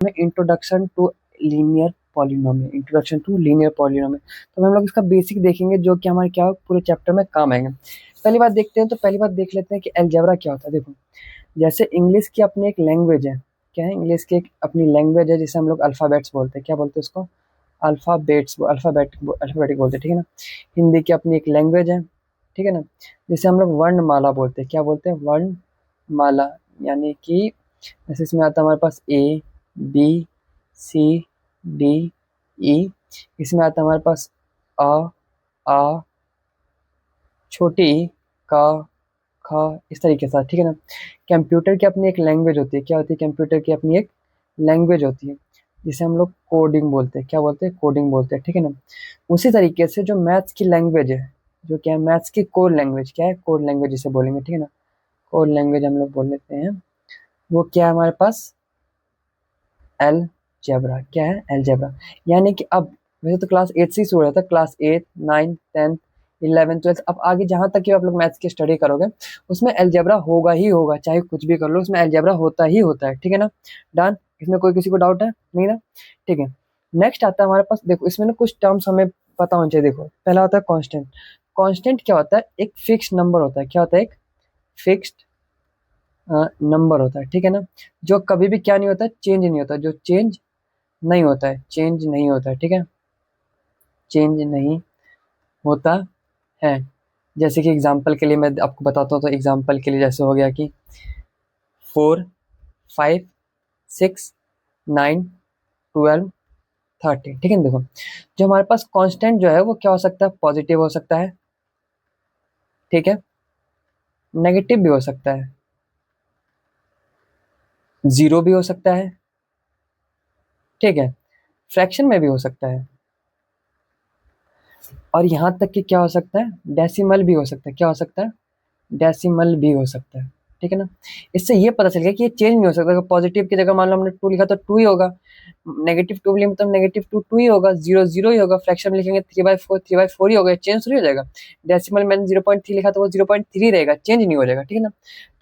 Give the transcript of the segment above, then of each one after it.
में introduction to linear polynomial, introduction to linear polynomial. तो हम लोग इसका बेसिक देखेंगे जो कि हमारे क्या पूरे चैप्टर में काम आएंगे। पहली बात देखते हैं, तो पहली बात देख लेते हैं कि अलजेब्रा क्या होता है। देखो, जैसे इंग्लिश की अपनी एक लैंग्वेज है, क्या है, इंग्लिश की एक अपनी लैंग्वेज है जिसे हम लोग अल्फ़ाबेट्स बोलते हैं। क्या बोलते हैं उसको? अल्फ़ाबेटिक बोलते हैं, ठीक है ना। हिंदी की अपनी एक लैंग्वेज है, ठीक है ना, जिसे हम लोग वर्णमाला बोलते हैं। क्या बोलते हैं? वर्णमाला। यानी कि जैसे इसमें आता है हमारे पास ए, बी, सी, डी, ई। इसमें आता है हमारे पास अ, आ, छोटी ई, का, खा, इस तरीके से, ठीक है ना। कंप्यूटर की अपनी एक लैंग्वेज होती है। क्या होती है? कंप्यूटर की अपनी एक लैंग्वेज होती है जिसे हम लोग कोडिंग बोलते हैं। क्या बोलते हैं? कोडिंग बोलते हैं, ठीक है ना। उसी तरीके से जो मैथ्स की लैंग्वेज है, जो क्या है मैथ्स की कोड लैंग्वेज, क्या है? कोड लैंग्वेज जिसे बोलेंगे, ठीक है ना। कोड लैंग्वेज हम लोग बोल लेते हैं, वो क्या है हमारे पास? अलजेब्रा। क्या है? अलजेब्रा। यानी कि अब वैसे तो क्लास 8 से ही शुरू होता है, क्लास 8, 9, 10, 11, 12, अब आगे जहाँ तक कि आप लोग मैथ्स की स्टडी करोगे उसमें अलजेब्रा होगा ही होगा, चाहे कुछ भी कर लो उसमें अलजेब्रा होता ही होता है, ठीक है ना। डन। इसमें कोई किसी को डाउट है? नहीं ना? ठीक है। नेक्स्ट आता है हमारे पास, देखो इसमें ना कुछ टर्म्स हमें पता होना चाहिए। देखो, पहला होता है कांस्टेंट। कांस्टेंट क्या होता है? एक फिक्स नंबर होता है। क्या होता है? एक फिक्स्ड नंबर होता है, ठीक है ना, जो कभी भी क्या नहीं होता है? चेंज नहीं होता, जो चेंज नहीं होता है, चेंज नहीं होता है, ठीक है, चेंज नहीं होता है। जैसे कि एग्जांपल के लिए मैं आपको बताता हूँ, तो एग्जांपल के लिए जैसे हो गया कि 4, 5, 6, 9, 12, 13, ठीक है ना। देखो, जो हमारे पास कांस्टेंट जो है वो क्या हो सकता है? पॉजिटिव हो सकता है, ठीक है, नेगेटिव भी हो सकता है, जीरो भी हो सकता है, ठीक है, फ्रैक्शन में भी हो सकता है, और यहाँ तक कि क्या हो सकता है? डेसिमल भी हो सकता है। क्या हो सकता है? डेसिमल भी हो सकता है, ठीक है ना। इससे ये पता चल गया कि ये चेंज नहीं हो सकता। अगर पॉजिटिव की जगह मान लो हमने 2 लिखा तो 2 ही होगा, नेगेटिव 2 लिखेंगे तो नेगेटिव 2 2 ही होगा, 0 0 ही होगा, फ्रैक्शन में लिखेंगे 3/4 3/4 ही होगा, चेंज थोड़ी हो जाएगा। डेसिमल में 0.3 लिखा तो वो 0.3 रहेगा, चेंज नहीं हो जाएगा, ठीक है ना।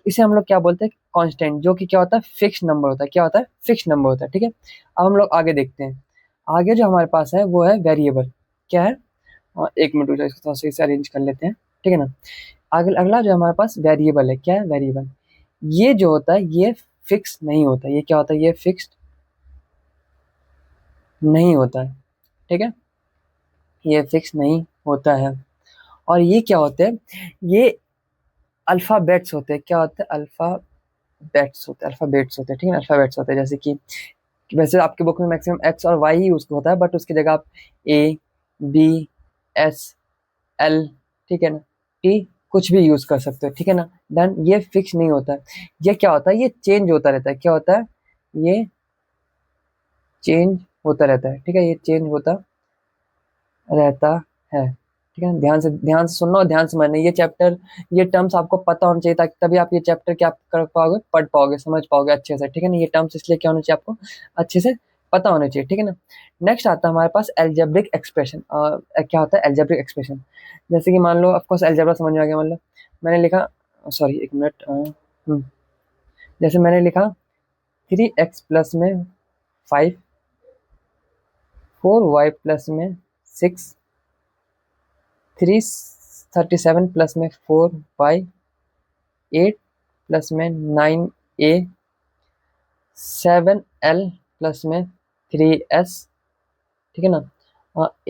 इसे हम लोग क्या बोलते हैं? कांस्टेंट, जो कि क्या होता है? फिक्स नंबर होता है। क्या होता है? फिक्स नंबर होता है, ठीक है। अब हम लोग आगे देखते हैं। आगे जो हमारे पास है वो है वेरिएबल। क्या है? एक मिनट रुक जाओ, इसको थोड़ा सही से अरेंज कर लेते हैं, ठीक है ना। अगला जो हमारे पास वेरिएबल है, क्या है? वेरिएबल। ये जो होता है ये फिक्स नहीं होता। ये क्या होता है? ये फिक्स्ड नहीं होता है, ठीक है, ये फिक्स नहीं होता है। और ये क्या होते हैं? ये अल्फाबेट्स होते हैं। क्या होते हैं? अल्फाबेट्स होते हैं, अल्फाबेट्स होते हैं, ठीक है ना, अल्फाबेट्स होते हैं। जैसे कि वैसे आपके बुक में मैक्सिमम एक्स और वाई ही यूज होता है, बट उसकी जगह आप ए, बी, एस, एल, ठीक है ना, टी, कुछ भी यूज कर सकते हो, ठीक है ना। देन ये फिक्स नहीं होता है। ये क्या होता है? ये चेंज होता रहता है। क्या होता है? ये चेंज होता रहता है, ठीक है, ये चेंज होता रहता है, ठीक है ना। ध्यान से सुनना और ध्यान से मानना। ये चैप्टर, ये टर्म्स आपको पता होना चाहिए, ताकि तभी आप ये चैप्टर क्या कर पाओगे? पढ़ पाओगे, समझ पाओगे अच्छे से, ठीक है ना। ये टर्म्स इसलिए क्या होना चाहिए? आपको अच्छे से पता होना चाहिए, ठीक है ना। नेक्स्ट आता है हमारे पास एल्जेब्रिक एक्सप्रेशन। क्या होता है एल्जेब्रिक एक्सप्रेशन? जैसे कि मान लो, ऑफकोर्स एल्जेब्रा समझ में आ गया। मान लो मैंने लिखा, सॉरी एक मिनट, जैसे मैंने लिखा 3x प्लस में 5, 4y प्लस में 6, 37 प्लस में 4y, 8 प्लस में 9a, 7l प्लस में 3s, ठीक है ना,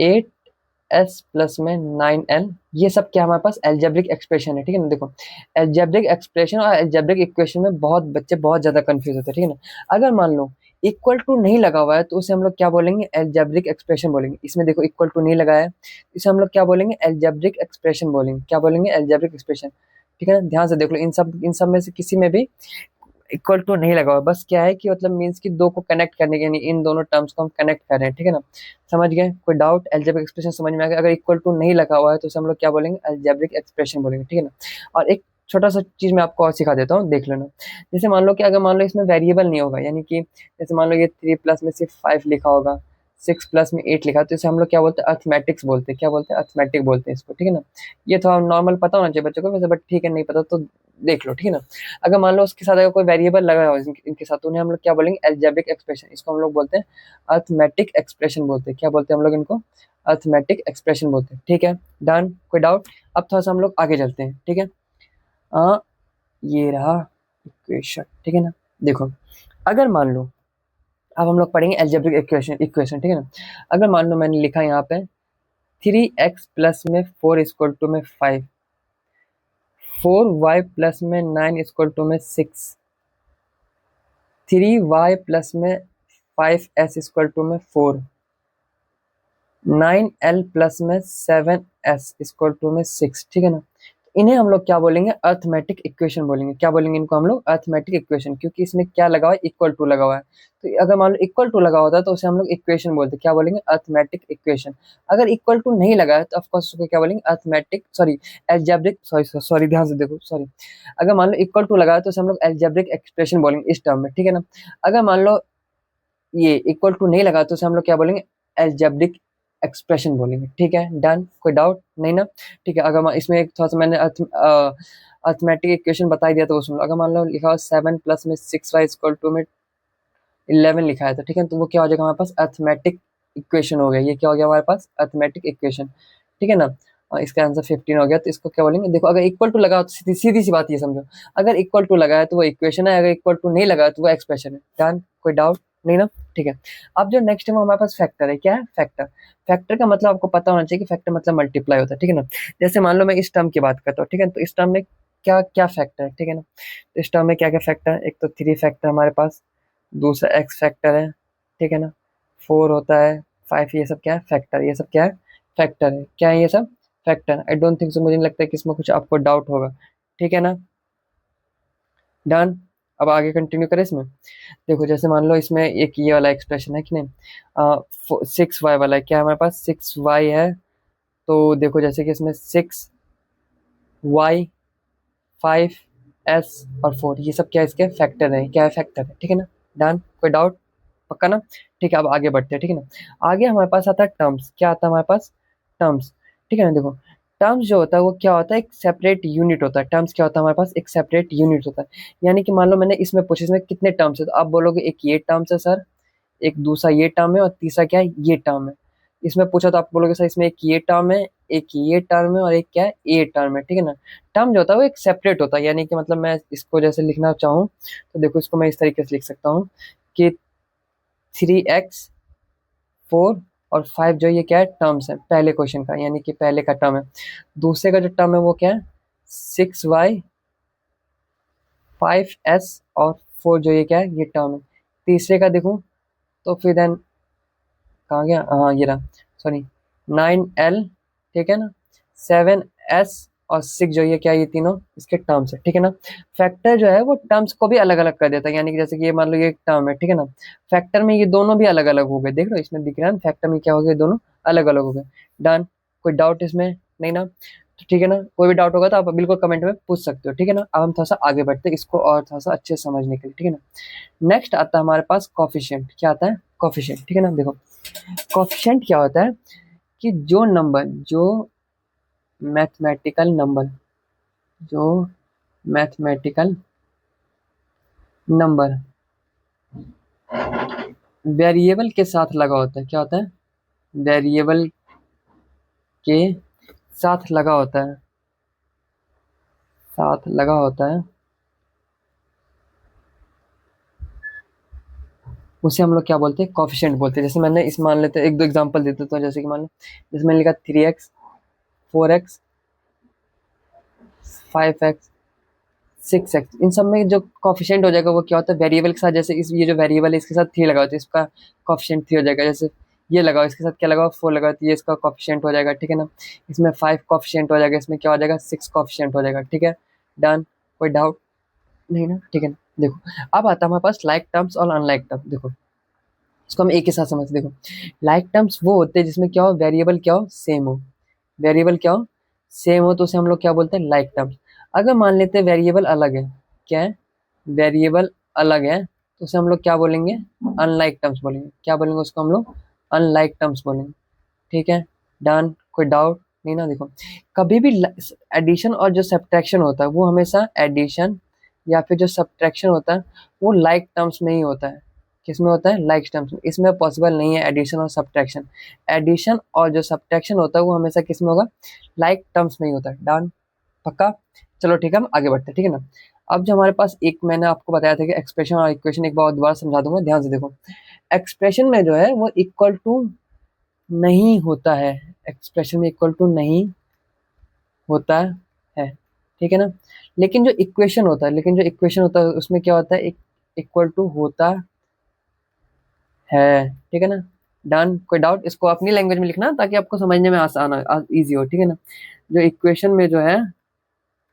8s प्लस में 9l। ये सब क्या हमारे पास एल्जेब्रिक एक्सप्रेशन है, ठीक है ना। देखो, एल्जेब्रिक एक्सप्रेशन और एल्जेब्रिक इक्वेशन में बहुत बच्चे बहुत ज्यादा कंफ्यूज होते हैं, ठीक है ना। अगर मान लो इक्वल टू नहीं लगा हुआ है तो उसे हम लोग क्या बोलेंगे? एल्जेब्रिक एक्सप्रेशन बोलेंगे। इसमें देखो इक्वल टू नहीं लगाया है, इसे हम लोग क्या बोलेंगे? एल्जेब्रिक एक्सप्रेशन बोलेंगे। क्या बोलेंगे? एल्जेब्रिक एक्सप्रेशन, ठीक है ना। ध्यान से देख लो, इन सब में से किसी में भी इक्वल टू नहीं लगा हुआ, बस क्या है कि मतलब मीन्स कि दो को कनेक्ट करने के, यानी इन दोनों टर्म्स को हम कनेक्ट कर रहे हैं, ठीक है ना। समझ गए? कोई डाउट? एल्जेब्रिक एक्सप्रेशन समझ में आ गया? अगर इक्वल टू नहीं लगा हुआ है तो उसे हम लोग क्या बोलेंगे? एल्जेब्रिक एक्सप्रेशन बोलेंगे, ठीक है ना। और एक छोटा सा चीज मैं आपको और सिखा देता हूँ, देख लेना। जैसे मान लो कि अगर मान लो इसमें वेरिएबल नहीं होगा, यानी कि जैसे मान लो ये 3 प्लस में सिर्फ 5 लिखा होगा, 6 प्लस में 8 लिखा, तो इसे हम लोग क्या बोलते हैं, अर्थमेटिक्स बोलते हैं। क्या बोलते हैं, अर्थमेटिक बोलते हैं इसको, ठीक है ना। ये थोड़ा नॉर्मल पता होना चाहिए बच्चों को वैसे, बट ठीक है, नहीं पता तो देख लो, ठीक है ना। अगर मान लो उसके साथ अगर कोई वेरिएबल लगा हो इनके साथ, तो उन्हें हम लोग क्या बोलेंगे, एल्जेब्रिक एक्सप्रेशन। इसको हम लोग बोलते हैं अर्थमेटिक एक्सप्रेशन बोलते हैं। क्या बोलते हैं हम लोग इनको, अर्थमेटिक एक्सप्रेशन बोलते हैं, ठीक है। डन, कोई डाउट। अब थोड़ा सा हम लोग आगे चलते हैं, ठीक है। ये रहा इक्वेशन, ठीक है ना। देखो, अगर मान लो, अब हम लोग पढ़ेंगे एल्जेब्रिक इक्वेशन, ठीक है ना। अगर मान लो मैंने लिखा यहाँ पे 3x प्लस में 4 इक्वल टू में 5, 4y प्लस में 9 इक्वल टू में 6, 3y प्लस में 5s इक्वल टू में 4, 9l प्लस में 7s इक्वल टू में 6, ठीक है ना। इन्हें हम लोग क्या बोलेंगे, अर्थमेटिक इक्वेशन बोलेंगे। क्या बोलेंगे इनको हम लोग, अर्थमेटिक इक्वेशन, क्योंकि इसमें क्या लगा हुआ है, इक्वल टू लगा हुआ है। तो अगर मान लो इक्वल टू लगा होता है तो उसे हम लोग इक्वेशन बोलते हैं। क्या बोलेंगे, अर्थमेटिक इक्वेशन। अगर इक्वल टू नहीं लगा है तो ऑफकोर्स उसको क्या बोलेंगे, अर्थमेटिक सॉरी एल्जेब्रिक सॉरी ध्यान से देखो, सॉरी। अगर मान लो इक्वल टू लगा है तो उसे हम लोग एल्जेब्रिक एक्सप्रेशन बोलेंगे इस टर्म में, ठीक है ना। अगर मान लो ये इक्वल टू नहीं लगा तो उसे हम लोग क्या बोलेंगे, एल्जेब्रिक एक्सप्रेशन बोलेंगे, ठीक है। डन, कोई डाउट नहीं ना, ठीक है। अगर इसमें एक थोड़ा सा मैंने अर्थमेटिक इक्वेशन बता दिया तो वो सुन लो। अगर मान लो लिखा हो 7 प्लस में 6y इक्वल टू में 11 लिखा है, तो ठीक है, तो वो क्या हो जाएगा हमारे पास, अर्थमेटिक इक्वेशन हो गया। ये क्या हो गया हमारे पास, अर्थमेटिक इक्वेशन, ठीक है ना। और इसका आंसर 15 हो गया। तो इसको क्या बोलेंगे, देखो अगर इक्वल टू लगा हो तो सीधी सीधी सी बात ये समझो, अगर इक्वल टू लगा है तो वो इक्वेशन है, अगर इक्वल टू नहीं लगा है तो वो एक्सप्रेशन है। डन, कोई डाउट नहीं ना, ठीक है। अब जो नेक्स्ट है वो हमारे पास फैक्टर है। क्या है, फैक्टर। फैक्टर का मतलब आपको पता होना चाहिए कि फैक्टर मतलब मल्टीप्लाई होता है, ठीक है ना। जैसे मान लो मैं इस टर्म की बात करता हूँ, ठीक है, तो इस टर्म में क्या क्या फैक्टर है, ठीक है ना। तो इस टर्म में क्या क्या फैक्टर है, एक तो 3 फैक्टर हमारे पास, दूसरा एक्स फैक्टर है, ठीक है ना, 4 होता है, 5, ये सब क्या है, फैक्टर। ये सब क्या है, फैक्टर है। क्या है ये सब, factor. I don't think so, मुझे नहीं लगता है कि इसमें कुछ आपको डाउट होगा, ठीक है ना। डन, अब आगे कंटिन्यू करें इसमें। देखो जैसे मान लो इसमें एक ये वाला एक्सप्रेशन है कि नहीं, 6y वाला है। क्या है हमारे पास, 6y है। तो देखो जैसे कि इसमें 6y, 5s और 4, ये सब क्या है, इसके फैक्टर है। क्या है, फैक्टर है, ठीक है ना। डन, कोई डाउट, पक्का ना, ठीक है। अब आगे बढ़ते हैं, ठीक है ना। आगे हमारे पास आता है टर्म्स। क्या आता है हमारे पास, टर्म्स, ठीक है ना। देखो टर्म्स जो होता है वो क्या होता है, एक सेपरेट यूनिट होता है। टर्म्स क्या होता है हमारे पास, एक सेपरेट यूनिट होता है। यानी कि मान लो मैंने इसमें पूछा इसमें कितने टर्म्स है, तो आप बोलोगे एक ये टर्म्स है सर, एक दूसरा ये टर्म है और तीसरा क्या है, ये टर्म है। इसमें पूछा तो आप बोलोगे सर इसमें एक ये टर्म है, एक ये टर्म है और एक क्या है, ये टर्म है, ठीक है ना। टर्म जो होता है वो एक सेपरेट होता है। यानी कि मतलब मैं इसको जैसे लिखना चाहूँ तो देखो इसको मैं इस तरीके से लिख सकता हूँ कि 3x, 4 और 5 जो ये क्या है, टर्म्स है पहले क्वेश्चन का, यानी कि पहले का टर्म है। दूसरे का जो टर्म है वो क्या है, 6y, 5s और 4 जो ये क्या है, ये टर्म है। तीसरे का देखूं तो फिर देन कहाँ गया, हाँ ये रहा, सॉरी, 9l, ठीक है ना, 7s और 6 जो ये क्या है, ये तीनों इसके टर्म्स है, ठीक है ना। फैक्टर जो है वो टर्म्स को भी अलग अलग कर देता है। यानी कि जैसे कि ये मान लो ये टर्म है, ठीक है ना, फैक्टर में ये दोनों भी अलग अलग हो गए। देख लो इसमें दिख रहा है फैक्टर में क्या हो गया, दोनों अलग अलग हो गए। डन, कोई डाउट इसमें नहीं ना, तो ठीक है ना। कोई भी डाउट होगा तो आप बिल्कुल कमेंट में पूछ सकते हो, ठीक है ना। अब हम थोड़ा सा आगे बढ़ते हैं इसको और थोड़ा सा अच्छे से समझने के लिए, ठीक है ना। नेक्स्ट आता है हमारे पास कॉफिशिएंट। क्या आता है, कॉफिशिएंट, ठीक है ना। देखो कॉफिशिएंट क्या होता है कि जो नंबर, जो मैथमेटिकल नंबर, जो मैथमेटिकल नंबर वेरिएबल के साथ लगा होता है। क्या होता है, वेरिएबल के साथ लगा होता है, साथ लगा होता है, उसे हम लोग क्या बोलते हैं, कॉफिशिएंट बोलते हैं। जैसे मैंने इस मान लेते हैं, एक दो एग्जांपल देते तो जैसे कि मान लो जैसे मैंने लिखा 3x, 4x, 5x, 6x, इन सब में जो कॉफिशिएंट हो जाएगा वो क्या होता है, वेरिएबल के साथ। जैसे इस ये जो वेरिएबल है इसके साथ 3 लगाओ तो इसका कॉफिशिएंट 3 हो जाएगा। जैसे ये लगाओ इसके साथ क्या लगाओ, 4 लगाओ तो ये इसका कॉफिशिएंट हो जाएगा, ठीक है ना। इसमें 5 कॉफिशिएंट हो जाएगा, इसमें क्या हो जाएगा, 6 कॉफिशिएंट हो जाएगा, ठीक है। डन, कोई डाउट नहीं ना, ठीक है ना। देखो अब आता है हमारे पास लाइक टर्म्स और अनलाइक टर्म्स। देखो इसको हम एक के साथ समझते, देखो लाइक टर्म्स वो होते हैं जिसमें क्या हो, वेरिएबल क्या हो, सेम हो। वेरिएबल क्या हो, सेम हो तो उसे हम लोग क्या बोलते हैं, लाइक टर्म्स। अगर मान लेते हैं वेरिएबल अलग है, क्या है, वेरिएबल अलग है, तो उसे हम लोग क्या बोलेंगे, अनलाइक टर्म्स बोलेंगे। क्या बोलेंगे उसको हम लोग, अनलाइक टर्म्स बोलेंगे, ठीक है। डन, कोई डाउट नहीं ना। देखो कभी भी एडिशन और जो सब्ट्रैक्शन होता है वो हमेशा एडिशन या फिर जो सब्ट्रैक्शन होता है वो लाइक टर्म्स में ही होता है। किस में होता है? लाइक टर्म्स में। इसमें पॉसिबल नहीं है एडिशन और सब्ट्रैक्शन। एडिशन और जो सब्ट्रैक्शन होता है वो हमेशा किस में होगा? लाइक टर्म्स में ही होता है। डन, पक्का। चलो ठीक है, हम आगे बढ़ते हैं, ठीक है ना। अब जो हमारे पास एक मैंने आपको बताया था कि एक्सप्रेशन और इक्वेशन, एक बार दोबारा समझा दूंगा, ध्यान से देखो। एक्सप्रेशन में जो है वो इक्वल टू नहीं होता है, एक्सप्रेशन में इक्वल टू नहीं होता है, ठीक है ना। लेकिन जो इक्वेशन होता है उसमें क्या होता है? इक्वल टू होता है, ठीक है ना। डन, कोई डाउट? इसको अपनी लैंग्वेज में लिखना ताकि आपको समझने में आसान इजी हो, ठीक है ना। जो इक्वेशन में जो है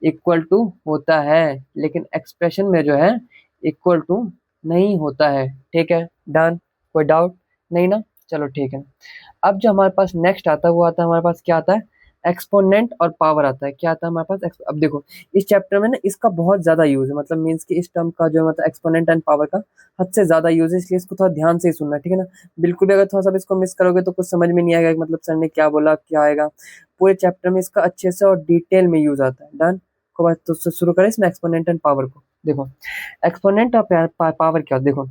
इक्वल टू होता है, लेकिन एक्सप्रेशन में जो है इक्वल टू नहीं होता है, ठीक है। डन, कोई डाउट नहीं ना। चलो ठीक है। अब जो हमारे पास नेक्स्ट आता है वो आता है हमारे पास, क्या आता है? एक्सपोनेंट और पावर आता है। क्या आता है हमारे पास? अब देखो इस चैप्टर में ना इसका बहुत ज्यादा यूज है, मतलब मीन्स कि इस टर्म का जो है मतलब एक्सपोनेंट एंड पावर का हद से ज्यादा यूज है, इसलिए इसको थोड़ा ध्यान से ही सुनना, ठीक है ना। बिल्कुल भी अगर थोड़ा सा भी इसको मिस करोगे तो कुछ समझ में नहीं आएगा कि मतलब सर ने क्या बोला, क्या आएगा। पूरे चैप्टर में इसका अच्छे से और डिटेल में यूज आता है। डन, को बात तो शुरू करें इसमें एक्सपोनेंट एंड पावर को। देखो एक्सपोनेंट और पावर क्या होता है? देखो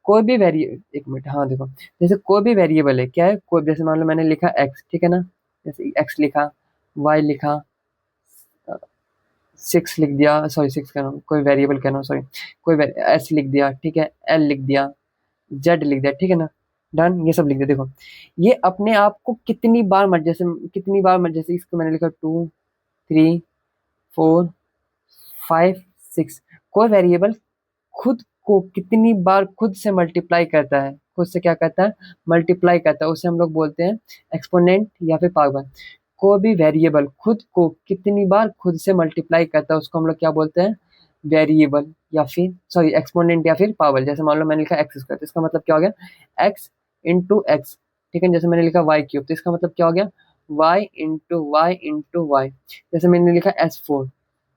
कोई भी वेरिए एक मिनट, हाँ देखो, जैसे कोई भी वेरिएबल है, क्या है? कोई, जैसे मान लो मैंने लिखा एक्स, ठीक है ना। जैसे एक्स लिखा, वाई लिखा, 6 लिख दिया, सॉरी 6 कह रहा हूँ, कोई वेरिएबल कह रहा हूँ, सॉरी, कोई एस लिख दिया, ठीक है, एल लिख दिया, जेड लिख दिया, ठीक है ना। डन, ये सब लिख दिया। देखो ये अपने आप को कितनी बार मर्ज, जैसे इसको मैंने लिखा 2 3 4 5 6, कोई वेरिएबल खुद को कितनी बार खुद से मल्टीप्लाई करता है, खुद से क्या करता है? मल्टीप्लाई करता है, उसे हम लोग बोलते हैं एक्सपोनेंट या फिर पावर। कोई भी वेरिएबल खुद को कितनी बार खुद से मल्टीप्लाई करता है उसको हम लोग क्या बोलते हैं? वेरिएबल या फिर सॉरी एक्सपोनेंट या फिर पावर। जैसे मान लो मैंने लिखा एक्स स्क्वायर, तो इसका मतलब क्या हो गया? एक्स इंटू एक्स, ठीक है। जैसे मैंने लिखा वाई क्यूब, तो इसका मतलब क्या हो गया? Y into Y into Y. जैसे मैंने लिखा S4,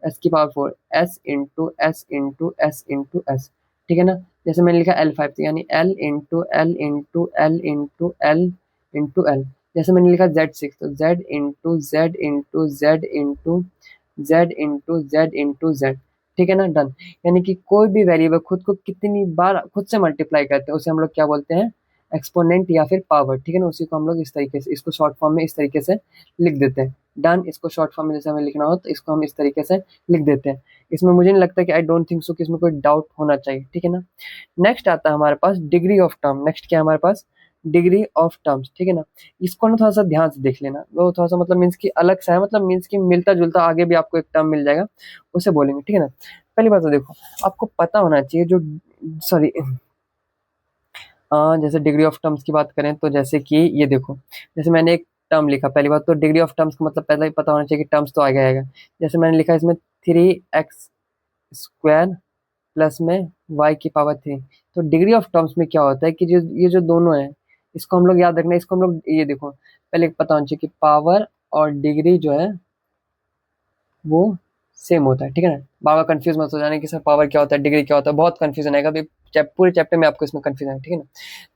एस की power 4, S into S into S into S, ठीक है ना। जैसे मैंने लिखा L5, तो यानी L into L into L into L into L. जैसे मैंने लिखा Z6, तो Z into Z into Z into Z into Z into Z, ठीक है ना। डन, यानी कि कोई भी वेरिएबल खुद को कितनी बार खुद से मल्टीप्लाई करते हैं उसे हम लोग क्या बोलते हैं? एक्सपोनेंट या फिर पावर, ठीक है ना। उसी को हम लोग इस तरीके से, इसको शॉर्ट फॉर्म में इस तरीके से लिख देते हैं। डन, इसको शॉर्ट फॉर्म में जैसे हमें लिखना हो तो इसको हम इस तरीके से लिख देते हैं। इसमें मुझे नहीं लगता कि आई डोंट थिंक सो कि इसमें कोई डाउट होना चाहिए, ठीक है ना। नेक्स्ट आता है हमारे पास डिग्री ऑफ टर्म। नेक्स्ट क्या है हमारे पास? डिग्री ऑफ टर्म्स, ठीक है ना। इसको ना थोड़ा सा ध्यान से देख लेना, वो थोड़ा सा मतलब मीन्स की अलग सा है, मतलब मीन्स की मिलता जुलता आगे भी आपको एक टर्म मिल जाएगा, उसे बोलेंगे, ठीक है ना। पहली बात तो देखो आपको पता होना चाहिए जो, सॉरी, जैसे डिग्री ऑफ टर्म्स की बात करें तो जैसे कि ये देखो, जैसे मैंने एक टर्म लिखा, पहली बात तो डिग्री ऑफ टर्म्स का मतलब पहले ही पता होना चाहिए कि टर्म्स तो आगे आएगा। जैसे मैंने लिखा इसमें 3x स्क्वायर प्लस में वाई की पावर 3, तो डिग्री ऑफ टर्म्स में क्या होता है कि जो ये जो दोनों है इसको हम लोग याद रखना है। इसको हम लोग ये देखो पहले पता होना चाहिए कि पावर और डिग्री जो है वो सेम होता है, ठीक है ना। बार बार कंफ्यूज मत हो जाने कि सर पावर क्या होता है, डिग्री क्या होता है, बहुत कंफ्यूजन आएगा अभी पूरे चैप्टर में आपको इसमें कंफ्यूजन है, ठीक है ना।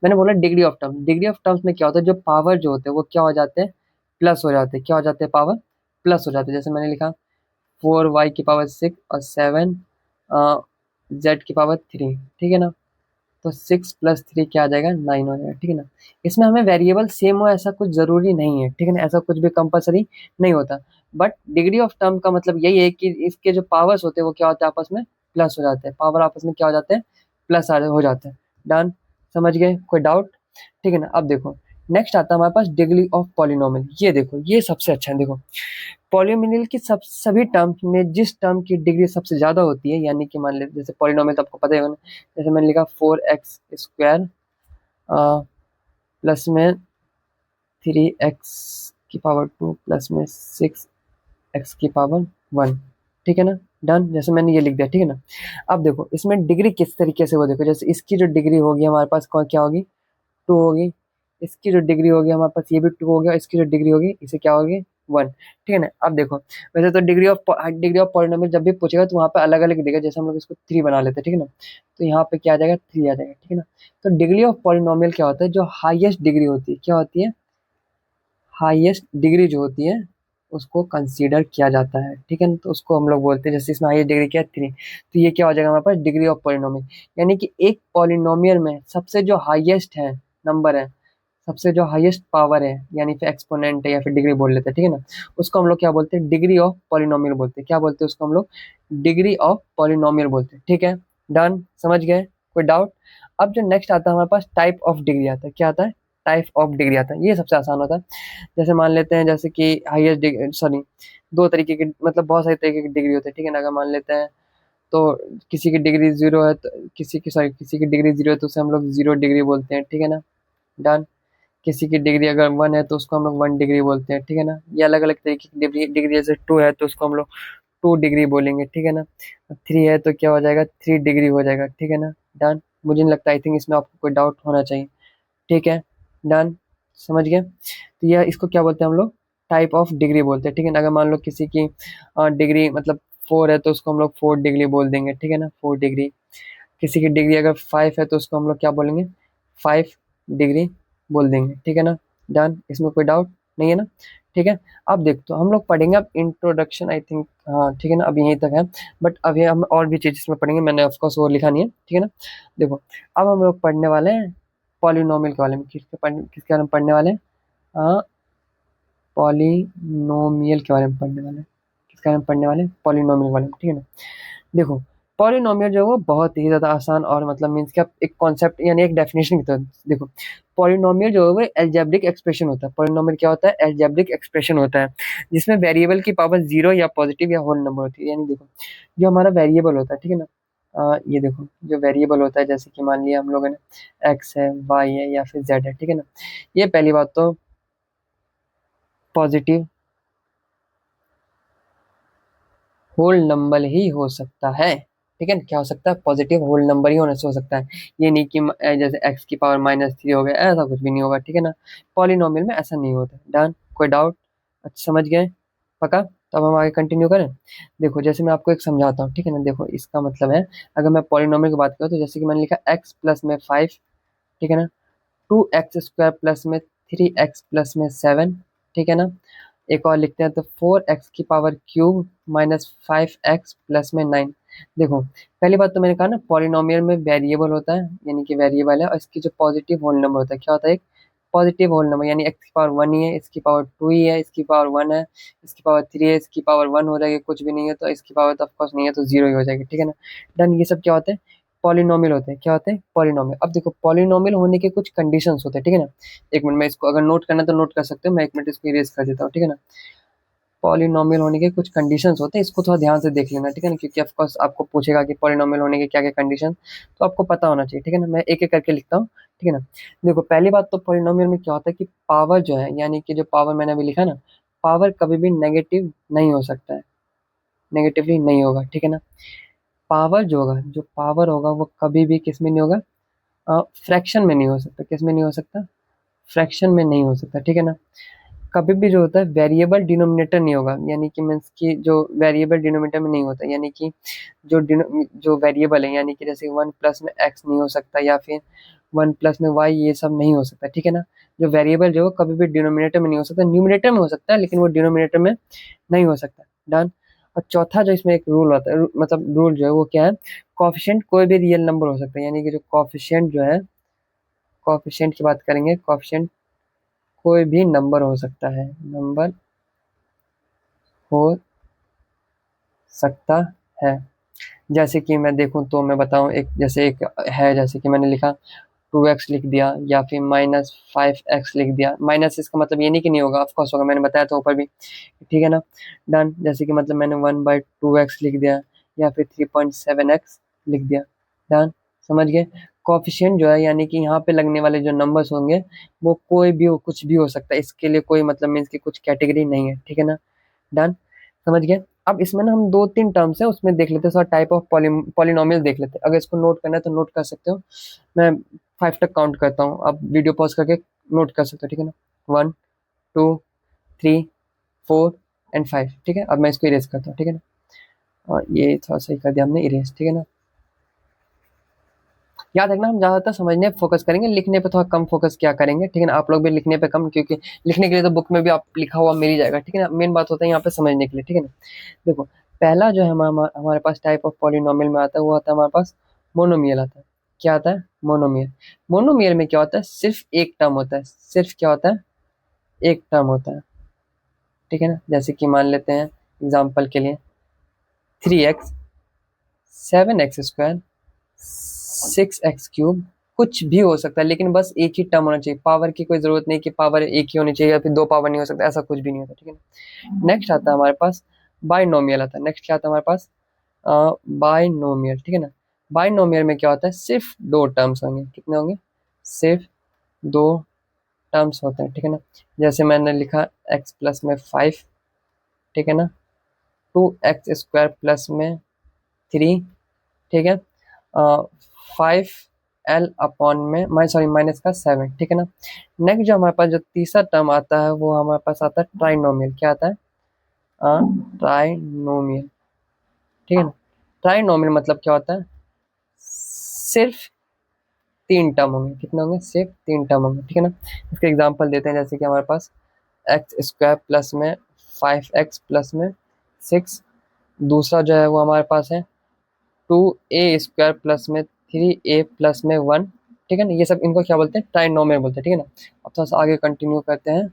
मैंने बोला degree of term, degree of terms में क्या होता है? जो पावर जो होते हैं वो क्या हो जाते हैं? प्लस हो जाते हैं। क्या हो जाते हैं? पावर प्लस हो जाते हैं। जैसे मैंने लिखा 4y की पावर 6 और 7 z की पावर 3, ठीक है ना। तो 6 + 3 क्या आ जाएगा? 9 हो जाएगा, ठीक है ना। इसमें हमें वेरिएबल सेम हो ऐसा कुछ जरूरी नहीं है, ठीक है ना, ऐसा कुछ भी कंपलसरी नहीं होता। बट डिग्री ऑफ टर्म का मतलब यही है कि इसके जो पावर्स होते हैं वो क्या होते हैं? आपस में प्लस हो जाते हैं। पावर आपस में क्या हो जाते हैं? प्लस हो जाते हैं। डन, समझ गए? कोई डाउट? ठीक है ना। अब देखो नेक्स्ट आता है हमारे पास डिग्री ऑफ पॉलिनोमियल। ये देखो ये सबसे अच्छा है। देखो पॉलिनोमियल की सभी टर्म्स में जिस टर्म की डिग्री सबसे ज्यादा होती है, यानी कि मान ले जैसे पॉलिनोमियल तो आपको पता ही होगा ना। जैसे मैंने लिखा 4x स्क्वायर प्लस में 3x की पावर 2 प्लस में 6x की पावर 1, ठीक है ना। डन, जैसे मैंने ये लिख दिया, ठीक है ना। अब देखो इसमें डिग्री किस तरीके से हो, देखो जैसे इसकी जो डिग्री होगी हमारे पास क्या होगी? 2 होगी। इसकी जो डिग्री होगी हमारे पास ये भी 2 हो गया, इसकी जो डिग्री होगी इसे क्या होगी? 1, ठीक है ना। अब देखो वैसे तो डिग्री ऑफ पॉलिनोमियल जब भी पूछेगा तो वहाँ पे अलग अलग देगा, जैसे हम लोग इसको 3 बना लेते हैं, ठीक है ना। तो यहाँ पे क्या आ जाएगा, 3 आ जाएगा, ठीक है ना। तो डिग्री ऑफ पॉलिनोमियल क्या होता है, जो हाईएस्ट डिग्री होती है, क्या होती है, हाईएस्ट डिग्री जो होती है उसको कंसीडर किया जाता है, ठीक है ना। तो उसको हम लोग बोलते हैं, जैसे इसमें हाईएस्ट डिग्री क्या है, 3, तो ये क्या हो जाएगा हमारे पास, डिग्री ऑफ पॉलिनोमियल। यानी कि एक पॉलिनोमियल में सबसे जो हाईएस्ट है नंबर है, सबसे जो हाईएस्ट पावर है, यानी फिर एक्सपोनेंट है या फिर डिग्री बोल लेते हैं, ठीक है ना, उसको हम लोग क्या बोलते हैं, डिग्री ऑफ पॉलिनोमियल बोलते हैं। क्या बोलते हैं उसको हम लोग, डिग्री ऑफ पॉलिनोमियल बोलते हैं, ठीक है। डन, समझ गए, कोई डाउट। अब जो नेक्स्ट आता है हमारे पास टाइप ऑफ डिग्री आता है, क्या आता है, टाइप ऑफ डिग्री आता है, ये सबसे आसान होता है। जैसे मान लेते हैं, जैसे कि हाईएस्ट डिग्री, सॉरी, दो तरीके की, मतलब बहुत सारे तरीके की डिग्री होती है, ठीक है ना। अगर मान लेते हैं तो किसी की डिग्री 0 है, तो किसी की डिग्री 0 है तो उसे हम लोग 0 डिग्री बोलते हैं, ठीक है ना। डन। किसी की डिग्री अगर 1 है तो उसको हम लोग 1 डिग्री बोलते हैं, ठीक है ना। ये अलग अलग तरीके की डिग्री डिग्री, जैसे 2 है तो उसको हम लोग 2 डिग्री बोलेंगे, ठीक है ना। 3 है तो क्या हो जाएगा, 3 डिग्री हो जाएगा, ठीक है ना। डन। मुझे नहीं लगता, आई थिंक इसमें आपको कोई डाउट होना चाहिए, ठीक है। डन, समझ गए। तो यह इसको क्या बोलते हैं हम लोग, टाइप ऑफ डिग्री बोलते हैं, ठीक है ना। अगर मान लो किसी की डिग्री मतलब 4 है तो उसको हम लोग 4 डिग्री बोल देंगे, ठीक है ना, 4 डिग्री। किसी की डिग्री अगर 5 है तो उसको हम लोग क्या बोलेंगे, 5 डिग्री बोल देंगे, ठीक है ना। डन, इसमें कोई डाउट नहीं है ना, ठीक है। अब देखो तो हम लोग पढ़ेंगे अब इंट्रोडक्शन, आई थिंक, हाँ ठीक है ना, अभी यहीं तक है। बट अभी हम और भी चीज़ इसमें पढ़ेंगे, मैंने ऑफकोर्स वो लिखा नहीं है, ठीक है ना। देखो अब हम लोग पढ़ने वाले हैं पॉलिनोमियल के बारे में, किसके बारे में पढ़ने वाले हैं, हाँ, पॉलिनोमियल के बारे में पढ़ने वाले हैं। किसके बारे में पढ़ने वाले हैं, पॉलिनोमियल के बारे में, ठीक है ना। देखो पॉलिनोमियल जो है वो बहुत ही ज़्यादा आसान और मतलब मीन्स कि आप एक कॉन्सेप्ट यानी एक डेफिनेशन की तरह देखो। पॉलिनोमियल जो है वो एल्जेब्रिक एक्सप्रेशन होता है। पॉलिनोमियल क्या होता है, एल्जेब्रिक एक्सप्रेशन होता है, जिसमें वेरिएबल की पावर 0 या पॉजिटिव या होल नंबर होती है। यानी देखो जो हमारा वेरिएबल होता है, ठीक है ना, ये देखो जो वेरिएबल होता है, जैसे कि मान लिया हम लोगों ने एक्स है, वाई है या फिर जेड है, ठीक है ना। ये पहली बात तो पॉजिटिव होल नंबर ही हो सकता है, ठीक है ना। क्या हो सकता है, पॉजिटिव होल नंबर ही होने से हो सकता है। ये नहीं कि जैसे एक्स की पावर -3 हो गया, ऐसा कुछ भी नहीं होगा, ठीक है ना। पॉलिनोमियल में ऐसा नहीं होता। डन, कोई डाउट, अच्छा समझ गए, पक्का। तो अब हम आगे कंटिन्यू करें। देखो जैसे मैं आपको एक समझाता हूँ, ठीक है ना। देखो इसका मतलब है, अगर मैं पॉलिनोमियल की बात करूँ तो जैसे कि मैंने लिखा एक्स प्लस में 5, ठीक है ना, 2x² प्लस में 3x+7, ठीक है ना। एक और लिखते हैं तो 4x³ -5x+9। देखो पहली बात तो मैंने कहा ना, पॉलिनोमियल में वेरिएबल होता है, यानी कि वेरिएबल है, और इसकी जो पॉजिटिव होल नंबर होता है, क्या होता है, एक पॉजिटिव होल नंबर, यानी x की पावर 1 ही है, इसकी पावर 2 ही है, इसकी पावर 1 है, इसकी पावर 3 है, इसकी पावर 1 हो जाएगी, कुछ भी नहीं है तो इसकी पावर तो ऑफकोर्स नहीं है तो 0 ही हो जाएगी, ठीक है ना। डन, ये सब क्या होते हैं, पॉलिनोमियल होते हैं। क्या होते हैं, पॉलिनोमियल। अब देखो पॉलिनोमियल होने के कुछ कंडीशंस होते हैं, ठीक है ना। एक मिनट में इसको अगर नोट करना है तो नोट कर सकते हो, मैं एक मिनट इसको इरेज कर देता हूँ, ठीक है ना। पॉलिनोमियल होने के कुछ कंडीशंस होते हैं, इसको थोड़ा ध्यान से देख लेना, ठीक है ना, क्योंकि ऑफकोर्स आपको पूछेगा कि पॉलिनोमियल होने के क्या क्या कंडीशन, तो आपको पता होना चाहिए, ठीक है ना। मैं एक एक करके लिखता हूँ, ठीक है ना। देखो पहली बात तो पॉलिनोमियल में क्या होता है कि पावर जो है, यानी कि जो पावर मैंने अभी लिखा ना, पावर कभी भी नेगेटिव नहीं हो सकता है, नेगेटिवली नहीं होगा, ठीक है ना। पावर जो होगा, जो पावर होगा वो कभी भी किस में नहीं होगा, फ्रैक्शन में नहीं हो सकता। किस में नहीं हो सकता, फ्रैक्शन में नहीं हो सकता, ठीक है ना। कभी भी जो होता है वेरिएबल डिनोमिनेटर नहीं होगा, यानी कि मीन्स कि जो वेरिएबल डिनोमिनेटर में नहीं होता, यानी कि जो वेरिएबल है, यानी कि जैसे 1 प्लस में एक्स नहीं हो सकता या फिर 1 प्लस में वाई, ये सब नहीं हो सकता, ठीक है ना। जो वेरिएबल जो है कभी भी डिनोमिनेटर में नहीं हो सकता, न्यूमिनेटर में हो सकता है लेकिन वो डिनोमिनेटर में नहीं हो सकता। डन। और चौथा जो इसमें एक रूल होता है, मतलब रूल जो है वो क्या है, कॉफिशिएंट कोई भी रियल नंबर हो सकता है, यानी कि जो कॉफिशिएंट जो है, कॉफिशिएंट की बात करेंगे, कॉफिशिएंट कोई भी नंबर हो सकता है, नंबर हो सकता है। जैसे कि मैं देखूं तो मैं बताऊं, एक जैसे एक है, जैसे कि मैंने लिखा 2x लिख दिया या फिर -5x लिख दिया। माइनस इसका मतलब ये नहीं कि नहीं होगा, ऑफकोर्स होगा, मैंने बताया था ऊपर भी, ठीक है ना। डन, जैसे कि मतलब मैंने 1/2x लिख दिया या फिर 3.7x लिख दिया। डन, समझ गए। कॉफिशिएंट जो है, यानी कि यहाँ पे लगने वाले जो नंबर्स होंगे वो कोई भी हो, कुछ भी हो सकता है, इसके लिए कोई मतलब मीन्स की कुछ कैटेगरी नहीं है, ठीक है ना। डन, समझ गए। अब इसमें ना हम 2-3 टर्म्स है उसमें देख लेते हैं, सर टाइप ऑफ पॉलिनोमियल देख लेते हैं। अगर इसको नोट करना है तो नोट कर सकते हो, मैं 5 तक काउंट करता हूँ, आप वीडियो पॉज करके नोट कर सकते हो, ठीक है ना। 1, 2, 3, 4 एंड 5, ठीक है। अब मैं इसको इरेज करता हूँ, ठीक है ना, और ये थोड़ा सही कर दिया हमने इरेज, ठीक है ना। याद रखना, हम ज़्यादातर समझने पे फोकस करेंगे, लिखने पे थोड़ा कम फोकस क्या करेंगे, ठीक है ना। आप लोग भी लिखने पे कम, क्योंकि लिखने के लिए तो बुक में भी आप लिखा हुआ मिल ही जाएगा, ठीक है ना। मेन बात होता है यहाँ पे समझने के लिए, ठीक है ना। देखो, पहला जो है हमारे पास टाइप ऑफ पॉलिनोमियल में आता है, वो आता है हमारे पास मोनोमियल आता है। क्या आता है? मोनोमियल। मोनोमियल में क्या होता है? सिर्फ एक टर्म होता है, सिर्फ क्या होता है? एक टर्म होता है, ठीक है ना। जैसे कि मान लेते हैं एग्जाम्पल के लिए 3x, 7x², 6x³ कुछ भी हो सकता है, लेकिन बस एक ही टर्म होना चाहिए। पावर की कोई जरूरत नहीं कि पावर एक ही होनी चाहिए या फिर दो पावर नहीं हो सकता, ऐसा कुछ भी नहीं होता, ठीक है ना। नेक्स्ट आता है हमारे पास बाइनोमियल आता है। नेक्स्ट क्या आता है हमारे पास? बाइनोमियल, ठीक है ना। बाइनोमियल में क्या होता है? सिर्फ दो टर्म्स होंगे। कितने होंगे? सिर्फ दो टर्म्स होते हैं, ठीक है ना। जैसे मैंने लिखा x+5, ठीक है ना, 2x² + 3, ठीक है, 5l/(-7), ठीक है ना। नेक्स्ट जो हमारे पास जो तीसरा टर्म आता है, वो हमारे पास आता है ट्राइनोमियल। क्या आता है? ट्राइनोमियल, ठीक है ना। ट्राइनोमियल मतलब क्या होता है? सिर्फ तीन टर्म होंगे। कितने होंगे? सिर्फ तीन टर्म होंगे, ठीक है ना। इसके एग्जांपल देते हैं, जैसे कि हमारे पास x² + 5x + 6। दूसरा जो है वो हमारे पास है 2a² + 3a + 1, ठीक है ना। ये सब इनको क्या बोलते हैं? ट्राइनोमियल बोलते हैं, ठीक है ना। अब थोड़ा सा आगे कंटिन्यू करते हैं,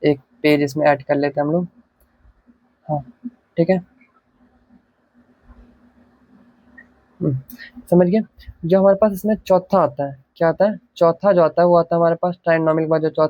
एक पेज इसमें ऐड कर लेते हैं हम लोग। हाँ, ठीक है। समझ गए। जो हमारे पास इसमें चौथा आता है, क्या आता है? चौथा जो आता है वो आता है हमारे पास ट्राइनोमियल का जो चौथा